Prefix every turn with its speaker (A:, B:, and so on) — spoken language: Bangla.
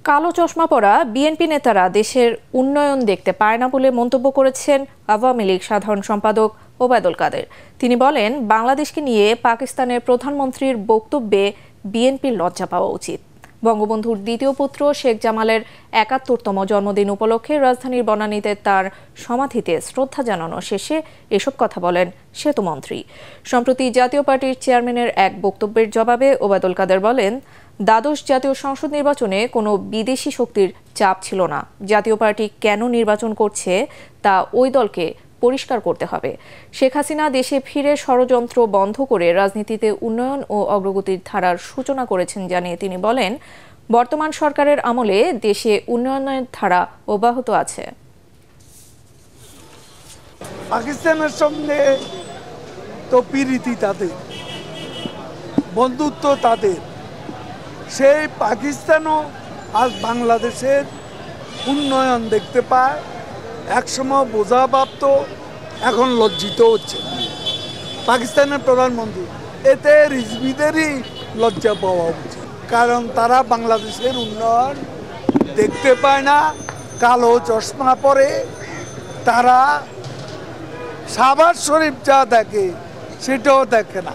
A: কালো চশমা পরা বিএনপি নেতারা দেশের উন্নয়ন দেখতে পায় না বলে মন্তব্য করেছেন আওয়ামী লীগ সাধারণ সম্পাদক ওবায়দুল কাদের। তিনি বলেন, বাংলাদেশকে নিয়ে পাকিস্তানের প্রধানমন্ত্রীর বক্তব্যে বিএনপির লজ্জা পাওয়া উচিত। বঙ্গবন্ধুর দ্বিতীয় পুত্র শেখ জামালের ৭১তম জন্মদিন উপলক্ষে রাজধানীর বনানীতে তার সমাধিতে শ্রদ্ধা জানানো শেষে এসব কথা বলেন সেতুমন্ত্রী। সম্প্রতি জাতীয় পার্টির চেয়ারম্যানের এক বক্তব্যের জবাবে ওবায়দুল কাদের বলেন, দ্বাদশ জাতীয় সংসদ নির্বাচনে কোনো বিদেশি শক্তির চাপ ছিল না। জাতীয় পার্টি কেন নির্বাচন করছে তা ওই দলকে পরিষ্কার করতে হবে। শেখ হাসিনা দেশে ফিরে ষড়যন্ত্র বন্ধ করে রাজনীতিতে উন্নয়ন ও অগ্রগতির ধারার সূচনা করেছেন জানিয়ে তিনি বলেন, বর্তমান সরকারের আমলে দেশে উন্নয়নের ধারা অব্যাহত আছে।
B: পাকিস্তানের সঙ্গে তো প্রীতি তাদের, বন্ধুত্ব তাদের। সেই পাকিস্তানও আজ বাংলাদেশের উন্নয়ন দেখতে পায়। একসময় বোঝা ভাবত, এখন লজ্জিত হচ্ছে পাকিস্তানের প্রধানমন্ত্রী। এতে রিজভিদেরই লজ্জা পাওয়া উচিত, কারণ তারা বাংলাদেশের উন্নয়ন দেখতে পায় না। কালো চশমা পরে তারা শাহবাজ শরীফ যা দেখে সেটাও দেখে না।